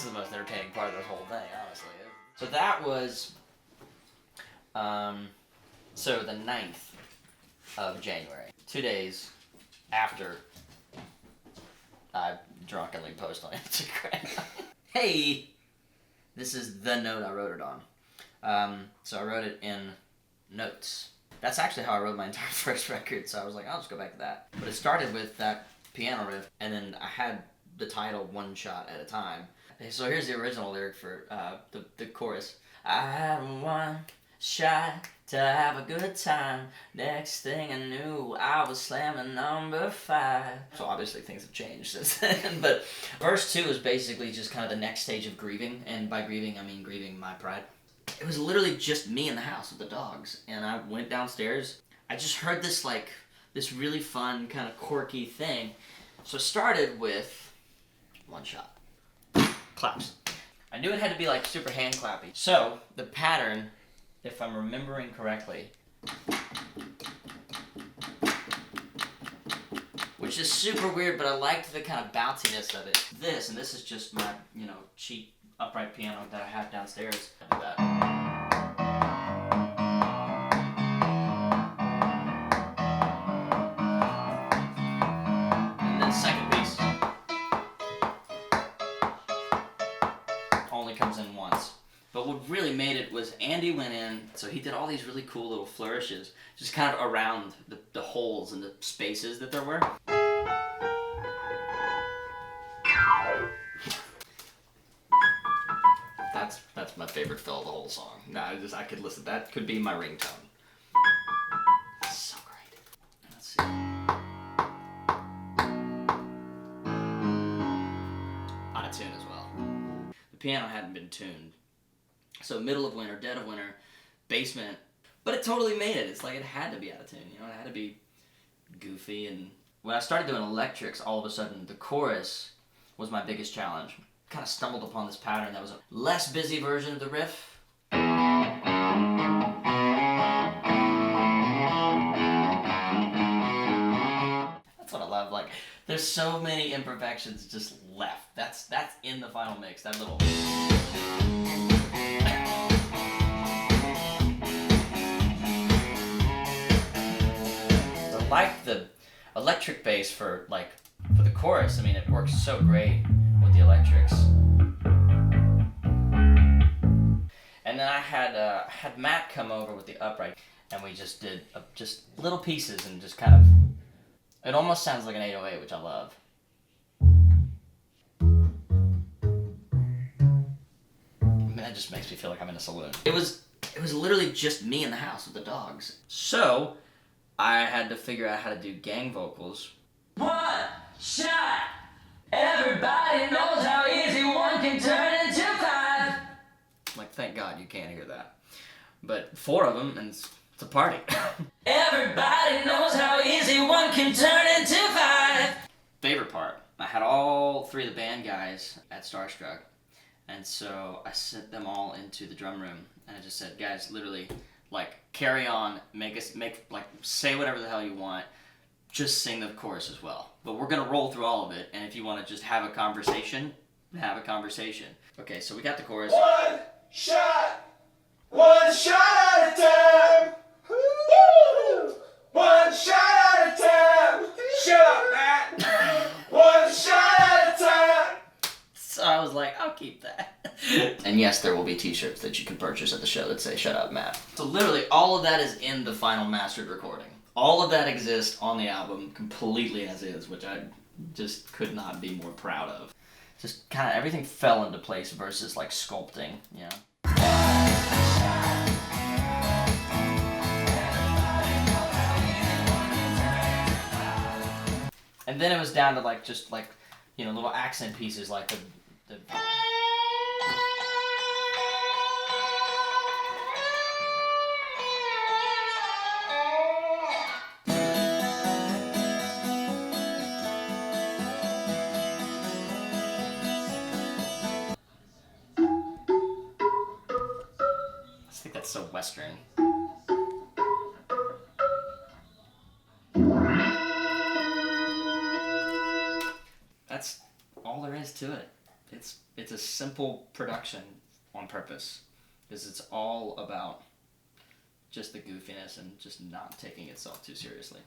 is the most entertaining part of this whole thing, honestly. So that was, so the 9th of January. 2 days after I drunkenly post on Instagram. Hey! This is the note I wrote it on. So I wrote it in notes. That's actually how I wrote my entire first record, so I was like, I'll just go back to that. But it started with that piano riff, and then I had the title One Shot at a Time. So here's the original lyric for the chorus. I had one shot to have a good time. Next thing I knew, I was slamming number 5. So obviously things have changed since then. But verse 2 is basically just kind of the next stage of grieving. And by grieving, I mean grieving my pride. It was literally just me in the house with the dogs. And I went downstairs. I just heard this really fun, kind of quirky thing. So it started with one shot. Claps. I knew it had to be like super hand clappy. So the pattern, if I'm remembering correctly, which is super weird, but I liked the kind of bounciness of it. This is just my, cheap upright piano that I have downstairs. I do that. And then the second piece only comes in once. But what really made it was Andy went in, so he did all these really cool little flourishes, just kind of around the holes and the spaces that there were. That's my favorite fill of the whole song. I could listen. That could be my ringtone. So great. Let's see. Out of tune as well. The piano hadn't been tuned. So middle of winter, dead of winter, basement. But it totally made it. It's like it had to be out of tune. It had to be goofy. And when I started doing electrics, all of a sudden the chorus was my biggest challenge. Kind of stumbled upon this pattern that was a less busy version of the riff. That's what I love. Like, there's so many imperfections just left. That's in the final mix. That little. I like the electric bass for the chorus. I mean, it works so great with the electrics. And then I had Matt come over with the upright, and we just did just little pieces and just kind of. It almost sounds like an 808, which I love. I mean, that just makes me feel like I'm in a saloon. It was literally just me in the house with the dogs. So I had to figure out how to do gang vocals. One shot! Everybody knows how easy one can turn into 5. Like, thank God you can't hear that. But 4 of them, and it's a party. Everybody knows how easy one can turn into 5. Favorite part. I had all 3 of the band guys at Starstruck. And so I sent them all into the drum room. And I just said, guys, literally, carry on, say whatever the hell you want. Just sing the chorus as well. But we're gonna roll through all of it, and if you wanna just have a conversation, have a conversation. Okay, so we got the chorus. One shot at a time. Woo! One shot at a time. Shut up, Matt. One shot at a time. So I was like, I'll keep that. And yes, there will be t-shirts that you can purchase at the show that say, shut up, Matt. So literally, all of that is in the final mastered recording. All of that exists on the album completely as is, which I just could not be more proud of. Just kind of everything fell into place versus sculpting, And then it was down to little accent pieces like the I think that's so Western. That's all there is to it. it's a simple production on purpose, because it's all about just the goofiness and just not taking itself too seriously.